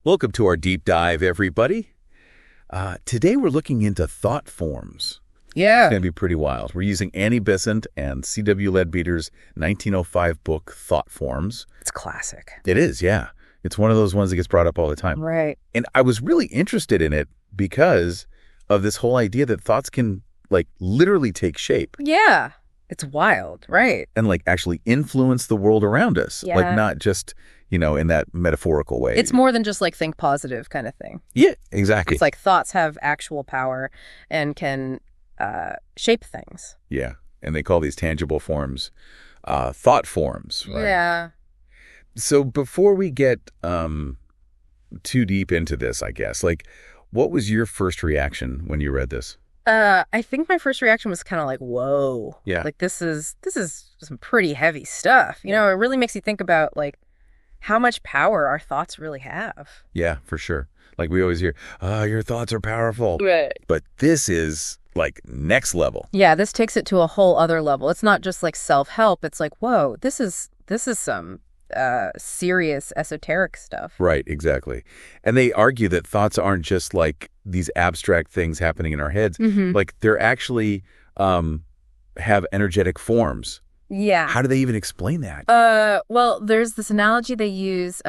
Welcome to our deep dive, everybody. Today we're looking into thought forms. Yeah. It's going to be pretty wild. We're using Annie Besant and C.W. Leadbeater's 1905 book, Thought Forms. It's classic. It is, yeah. It's one of those ones that gets brought up all the time. Right. And I was really interested in it because of this whole idea that thoughts can, literally take shape. Yeah. It's wild, right? And, actually influence the world around us. Yeah. Not just, in that metaphorical way. It's more than just, think positive kind of thing. Yeah, exactly. It's thoughts have actual power and can shape things. Yeah. And they call these tangible forms thought forms, right? Yeah. So before we get too deep into this, I guess, what was your first reaction when you read this? I think my first reaction was kind of whoa. Yeah. This is some pretty heavy stuff. It really makes you think about how much power our thoughts really have. Yeah, for sure. We always hear, your thoughts are powerful. Right. But this is next level. Yeah, this takes it to a whole other level. It's not just self-help. It's whoa, this is some serious esoteric stuff. Right, exactly. And they argue that thoughts aren't just these abstract things happening in our heads. Mm-hmm. They're actually have energetic forms. Yeah. How do they even explain that? Well, there's this analogy they use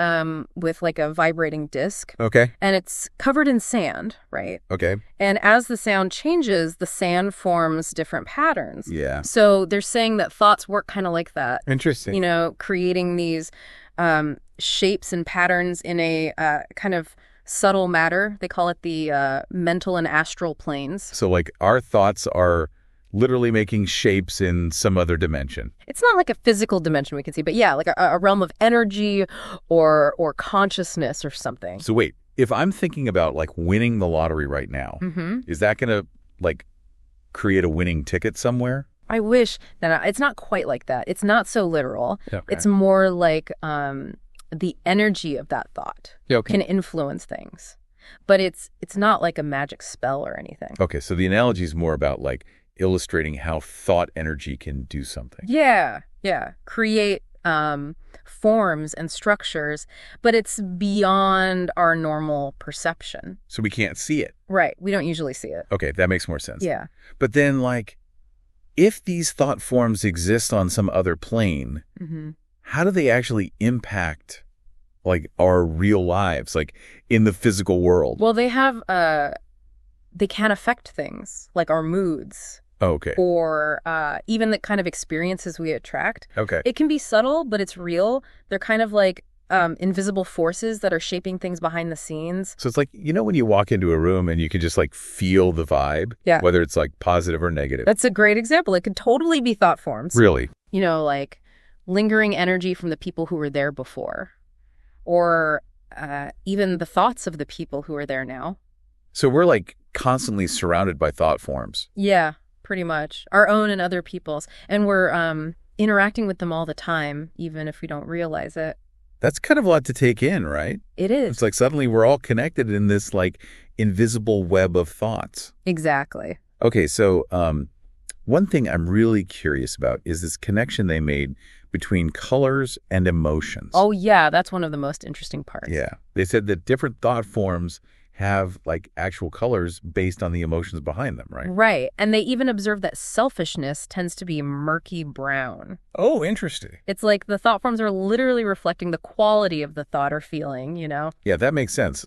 with a vibrating disc. Okay. And it's covered in sand, right? Okay. And as the sound changes, the sand forms different patterns. Yeah. So they're saying that thoughts work kind of like that. Interesting. Creating these shapes and patterns in a kind of subtle matter. They call it the mental and astral planes. So our thoughts are literally making shapes in some other dimension. It's not a physical dimension we can see, but yeah, a realm of energy or consciousness or something. So wait, if I'm thinking about winning the lottery right now, Mm-hmm. is that going to create a winning ticket somewhere? I wish that it's not quite like that. It's not so literal. Okay. It's more the energy of that thought can influence things. But it's not like a magic spell or anything. Okay, so the analogy is more about illustrating how thought energy can do something. Yeah. Create forms and structures, but it's beyond our normal perception. So we can't see it. Right. We don't usually see it. Okay, that makes more sense. Yeah. But then if these thought forms exist on some other plane, Mm-hmm. how do they actually impact our real lives, in the physical world? Well, they have they can affect things like our moods. Okay. Or even the kind of experiences we attract. Okay. It can be subtle, but it's real. They're kind of invisible forces that are shaping things behind the scenes. So it's when you walk into a room and you can just feel the vibe, Yeah. whether it's positive or negative. That's a great example. It could totally be thought forms. Really? Lingering energy from the people who were there before. Or even the thoughts of the people who are there now. So we're constantly surrounded by thought forms. Yeah. Pretty much. Our own and other people's. And we're interacting with them all the time, even if we don't realize it. That's kind of a lot to take in, right? It is. It's suddenly we're all connected in this invisible web of thoughts. Exactly. Okay, so one thing I'm really curious about is this connection they made between colors and emotions. Oh, yeah. That's one of the most interesting parts. Yeah. They said that different thought forms have actual colors based on the emotions behind them, right? Right. And they even observe that selfishness tends to be murky brown. Oh, interesting. It's the thought forms are literally reflecting the quality of the thought or feeling, Yeah, that makes sense.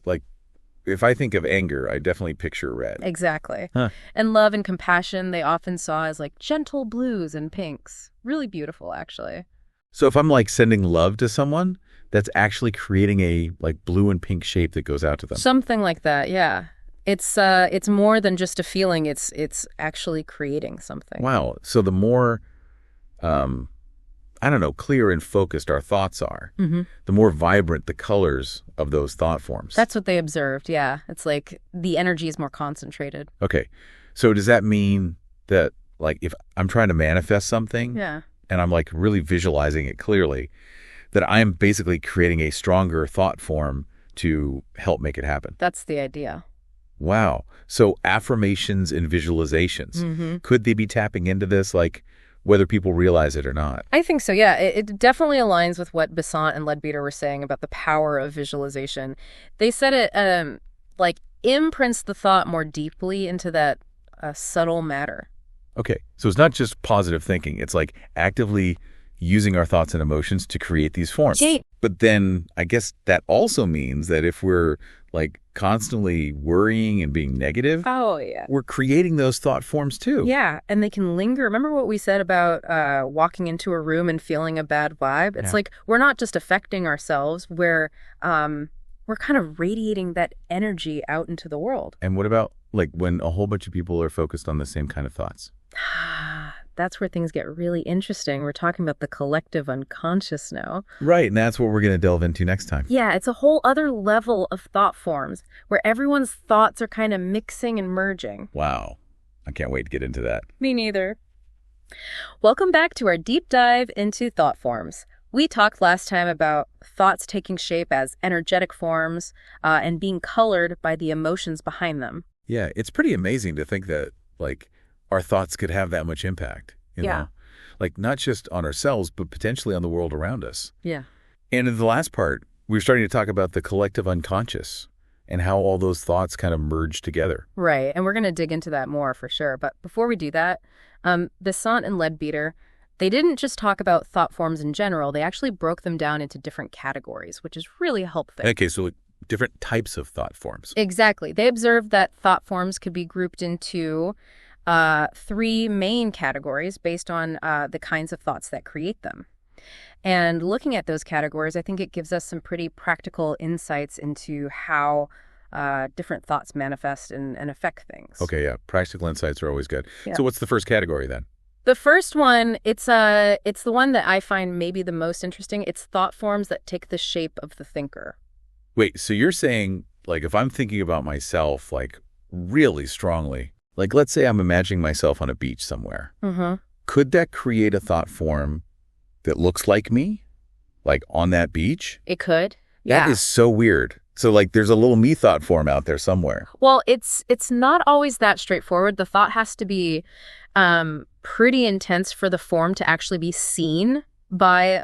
If I think of anger, I definitely picture red. Exactly. Huh. And love and compassion, they often saw as gentle blues and pinks. Really beautiful, actually. So if I'm sending love to someone, that's actually creating a blue and pink shape that goes out to them. Something like that, yeah. It's more than just a feeling. It's actually creating something. Wow. So the more, clear and focused our thoughts are, Mm-hmm. the more vibrant the colors of those thought forms. That's what they observed, yeah. It's the energy is more concentrated. Okay. So does that mean that if I'm trying to manifest something Yeah. and I'm really visualizing it clearly, that I'm basically creating a stronger thought form to help make it happen? That's the idea. Wow. So affirmations and visualizations, Mm-hmm. could they be tapping into this whether people realize it or not. I think so, yeah. It definitely aligns with what Besant and Leadbeater were saying about the power of visualization. They said it like imprints the thought more deeply into that subtle matter. Okay, so it's not just positive thinking. It's like actively using our thoughts and emotions to create these forms. But then I guess that also means that if we're like constantly worrying and being negative, oh yeah, we're creating those thought forms too. Yeah, and they can linger. Remember what we said about walking into a room and feeling a bad vibe? It's like we're not just affecting ourselves, we're kind of radiating that energy out into the world. And what about like when a whole bunch of people are focused on the same kind of thoughts? That's where things get really interesting. We're talking about the collective unconscious now. Right, and that's what we're going to delve into next time. Yeah, it's a whole other level of thought forms where everyone's thoughts are kind of mixing and merging. Wow. I can't wait to get into that. Me neither. Welcome back to our deep dive into thought forms. We talked last time about thoughts taking shape as energetic forms and being colored by the emotions behind them. Yeah, it's pretty amazing to think that, like, our thoughts could have that much impact, you know? Like, not just on ourselves, but potentially on the world around us. Yeah. And in the last part, we were starting to talk about the collective unconscious and how all those thoughts kind of merge together. Right, and we're going to dig into that more for sure. But before we do that, Besant and Leadbeater, they didn't just talk about thought forms in general. They actually broke them down into different categories, which is really helpful. Okay, so different types of thought forms. Exactly. They observed that thought forms could be grouped into 3 main categories based on the kinds of thoughts that create them. And looking at those categories, I think it gives us some pretty practical insights into how different thoughts manifest and affect things. Okay, yeah. Practical insights are always good. Yeah. So what's the first category then? The first one, it's the one that I find maybe the most interesting. It's thought forms that take the shape of the thinker. Wait, so you're saying, like, if I'm thinking about myself, like, really strongly, like, let's say I'm imagining myself on a beach somewhere. Mm-hmm. Could that create a thought form that looks like me? Like, on that beach? It could. Yeah. That is so weird. So, like, there's a little me thought form out there somewhere. Well, it's not always that straightforward. The thought has to be pretty intense for the form to actually be seen by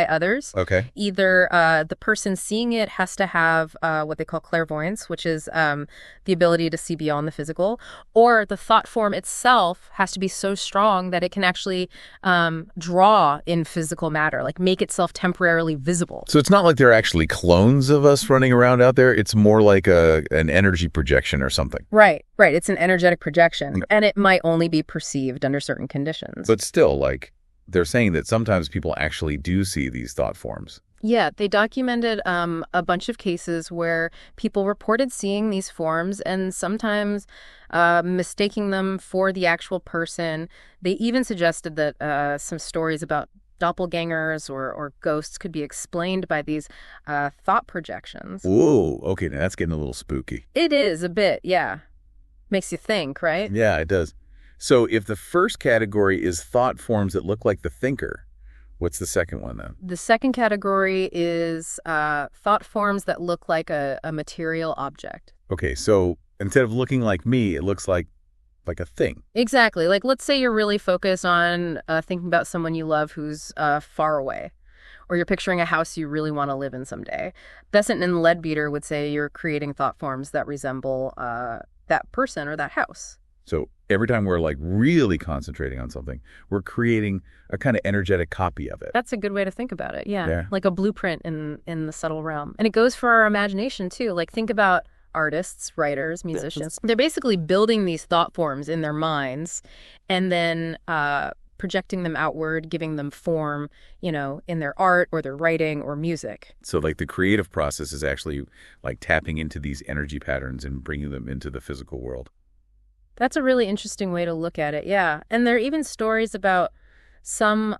others. Okay. Either the person seeing it has to have what they call clairvoyance, which is the ability to see beyond the physical, or the thought form itself has to be so strong that it can actually draw in physical matter, like make itself temporarily visible. So it's not like they're actually clones of us running around out there. It's more like an energy projection or something. Right. It's an energetic projection, and it might only be perceived under certain conditions. But still, like, they're saying that sometimes people actually do see these thought forms. Yeah, they documented a bunch of cases where people reported seeing these forms and sometimes mistaking them for the actual person. They even suggested that some stories about doppelgangers or ghosts could be explained by these thought projections. Whoa, okay, now that's getting a little spooky. It is a bit, yeah. Makes you think, right? Yeah, it does. So if the first category is thought forms that look like the thinker, what's the second one then? The second category is thought forms that look like a material object. Okay, so instead of looking like me, it looks like a thing. Exactly. Like, let's say you're really focused on thinking about someone you love who's far away, or you're picturing a house you really want to live in someday. Besant and Leadbeater would say you're creating thought forms that resemble that person or that house. So every time we're like really concentrating on something, we're creating a kind of energetic copy of it. That's a good way to think about it. Yeah. Like a blueprint in the subtle realm. And it goes for our imagination too. Like, think about artists, writers, musicians. They're basically building these thought forms in their minds and then projecting them outward, giving them form, in their art or their writing or music. So like the creative process is actually like tapping into these energy patterns and bringing them into the physical world. That's a really interesting way to look at it, yeah. And there are even stories about some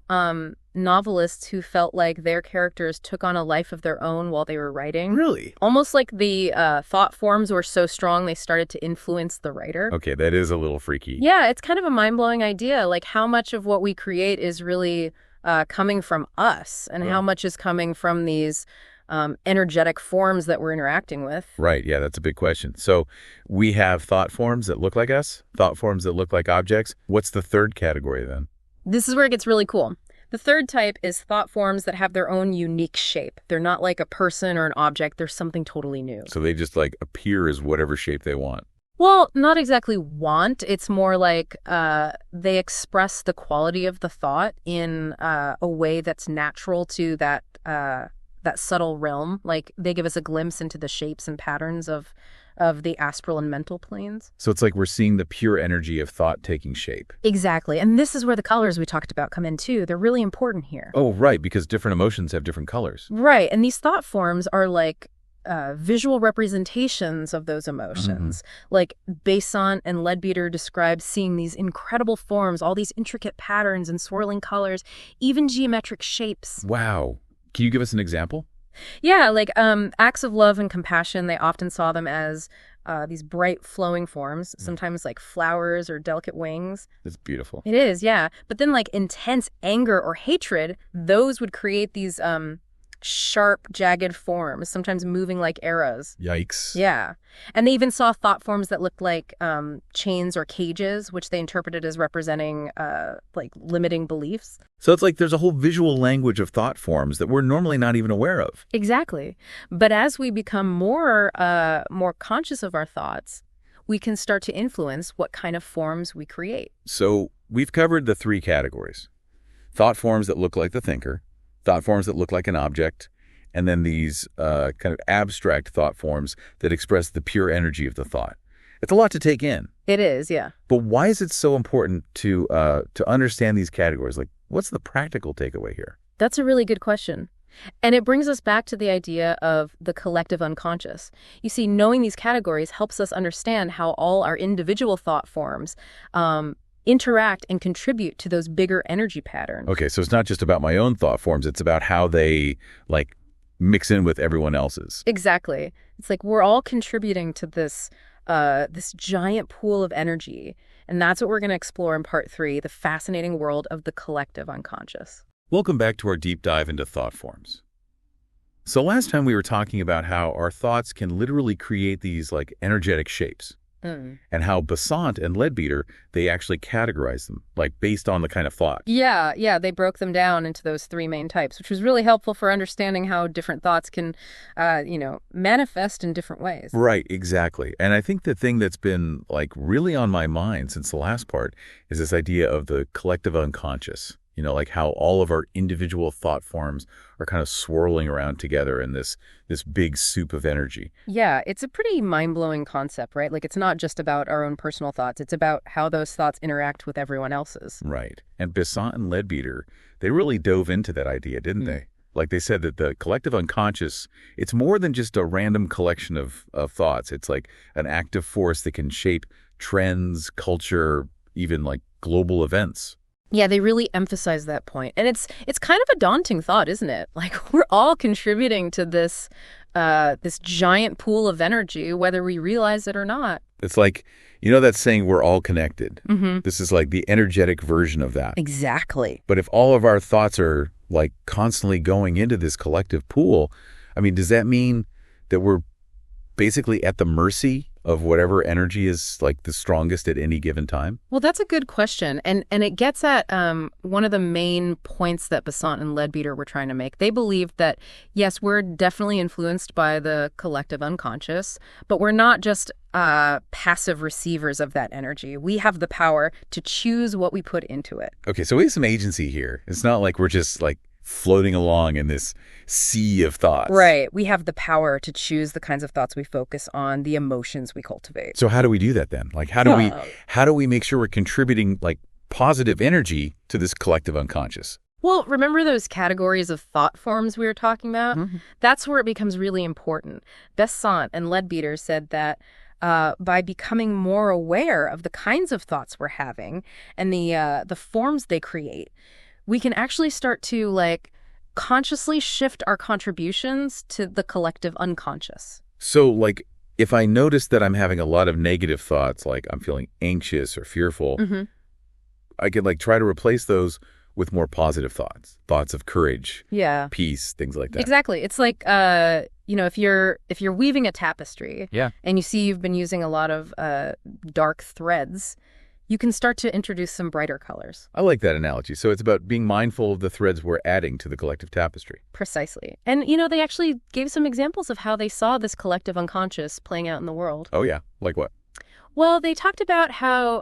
novelists who felt like their characters took on a life of their own while they were writing. Really? Almost like the thought forms were so strong they started to influence the writer. Okay, that is a little freaky. Yeah, it's kind of a mind-blowing idea, like how much of what we create is really coming from us and how much is coming from these energetic forms that we're interacting with. Right, yeah, that's a big question. So we have thought forms that look like us, thought forms that look like objects. What's the third category then? This is where it gets really cool. The third type is thought forms that have their own unique shape. They're not like a person or an object. They're something totally new. So they just like appear as whatever shape they want. Well, not exactly want. It's more like they express the quality of the thought in a way that's natural to that subtle realm. Like they give us a glimpse into the shapes and patterns of the astral and mental planes. So it's like we're seeing the pure energy of thought taking shape. Exactly. And this is where the colors we talked about come in too. They're really important here. Oh, right, because different emotions have different colors. Right. And these thought forms are like visual representations of those emotions. Like Besant and Leadbeater describe seeing these incredible forms, all these intricate patterns and swirling colors, even geometric shapes. Wow. Can you give us an example? Yeah, like acts of love and compassion, they often saw them as these bright flowing forms, sometimes like flowers or delicate wings. It's beautiful. It is, yeah. But then like intense anger or hatred, those would create these sharp, jagged forms, sometimes moving like arrows. Yikes. Yeah. And they even saw thought forms that looked like chains or cages, which they interpreted as representing like limiting beliefs. So it's like there's a whole visual language of thought forms that we're normally not even aware of. Exactly. But as we become more conscious of our thoughts, we can start to influence what kind of forms we create. So we've covered the three categories. Thought forms that look like the thinker, thought forms that look like an object, and then these kind of abstract thought forms that express the pure energy of the thought. It's a lot to take in. It is, yeah. But why is it so important to understand these categories? Like, what's the practical takeaway here? That's a really good question. And it brings us back to the idea of the collective unconscious. You see, knowing these categories helps us understand how all our individual thought forms interact and contribute to those bigger energy patterns. Okay, so it's not just about my own thought forms. It's about how they, like, mix in with everyone else's. Exactly. It's like we're all contributing to this giant pool of energy. And that's what we're going to explore in part 3, the fascinating world of the collective unconscious. Welcome back to our deep dive into thought forms. So last time we were talking about how our thoughts can literally create these, like, energetic shapes. And how Besant and Leadbeater, they actually categorize them, like based on the kind of thought. Yeah, they broke them down into those 3 main types, which was really helpful for understanding how different thoughts can, manifest in different ways. Right, exactly. And I think the thing that's been like really on my mind since the last part is this idea of the collective unconscious. You know, like how all of our individual thought forms are kind of swirling around together in this big soup of energy. Yeah, it's a pretty mind-blowing concept, right? Like it's not just about our own personal thoughts. It's about how those thoughts interact with everyone else's. Right. And Besant and Leadbeater, they really dove into that idea, didn't they? Like they said that the collective unconscious, it's more than just a random collection of thoughts. It's like an active force that can shape trends, culture, even like global events. Yeah, they really emphasize that point. And it's kind of a daunting thought, isn't it? Like we're all contributing to this giant pool of energy, whether we realize it or not. It's like, you know that saying, we're all connected. This is like the energetic version of that. Exactly. But if all of our thoughts are like constantly going into this collective pool, I mean, does that mean that we're basically at the mercy of whatever energy is like the strongest at any given time? Well, that's a good question. And it gets at one of the main points that Besant and Leadbeater were trying to make. They believed that, yes, we're definitely influenced by the collective unconscious, but we're not just passive receivers of that energy. We have the power to choose what we put into it. Okay, so we have some agency here. It's not like we're just like floating along in this sea of thoughts. Right. We have the power to choose the kinds of thoughts we focus on, the emotions we cultivate. So how do we do that then? Like how do we make sure we're contributing like positive energy to this collective unconscious? Well, remember those categories of thought forms we were talking about? That's where it becomes really important. Besant and Leadbeater said that by becoming more aware of the kinds of thoughts we're having and the forms they create, we can actually start to like consciously shift our contributions to the collective unconscious. So like if I notice that I'm having a lot of negative thoughts, like I'm feeling anxious or fearful, I could like try to replace those with more positive thoughts of courage, peace, things like that. Exactly. It's like, if you're weaving a tapestry and you see you've been using a lot of dark threads, you can start to introduce some brighter colors. I like that analogy. So it's about being mindful of the threads we're adding to the collective tapestry. Precisely. And, they actually gave some examples of how they saw this collective unconscious playing out in the world. Oh, yeah. Like what? Well, they talked about how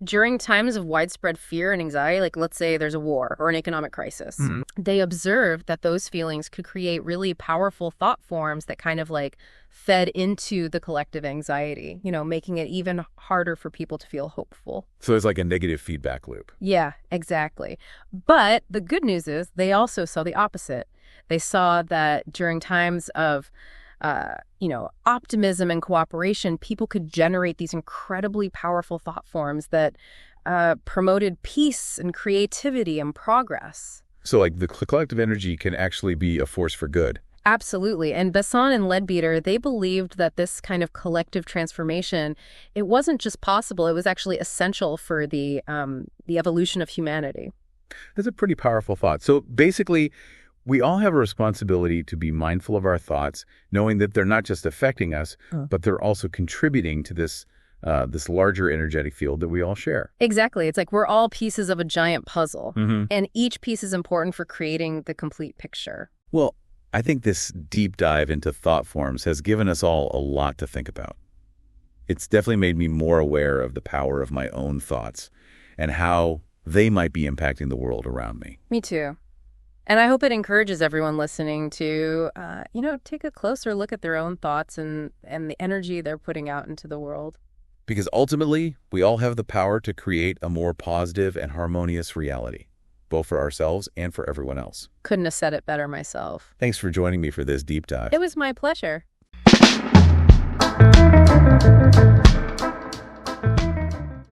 during times of widespread fear and anxiety, like let's say there's a war or an economic crisis, they observed that those feelings could create really powerful thought forms that kind of like fed into the collective anxiety, making it even harder for people to feel hopeful. So it's like a negative feedback loop. Yeah, exactly. But the good news is they also saw the opposite. They saw that during times of optimism and cooperation, people could generate these incredibly powerful thought forms that promoted peace and creativity and progress. So like the collective energy can actually be a force for good. Absolutely. And Besant and Leadbeater, they believed that this kind of collective transformation, it wasn't just possible, it was actually essential for the evolution of humanity. That's a pretty powerful thought. So basically, we all have a responsibility to be mindful of our thoughts, knowing that they're not just affecting us, but they're also contributing to this larger energetic field that we all share. Exactly. It's like we're all pieces of a giant puzzle, and each piece is important for creating the complete picture. Well, I think this deep dive into thought forms has given us all a lot to think about. It's definitely made me more aware of the power of my own thoughts and how they might be impacting the world around me. Me too. And I hope it encourages everyone listening to, take a closer look at their own thoughts and the energy they're putting out into the world. Because ultimately, we all have the power to create a more positive and harmonious reality, both for ourselves and for everyone else. Couldn't have said it better myself. Thanks for joining me for this deep dive. It was my pleasure.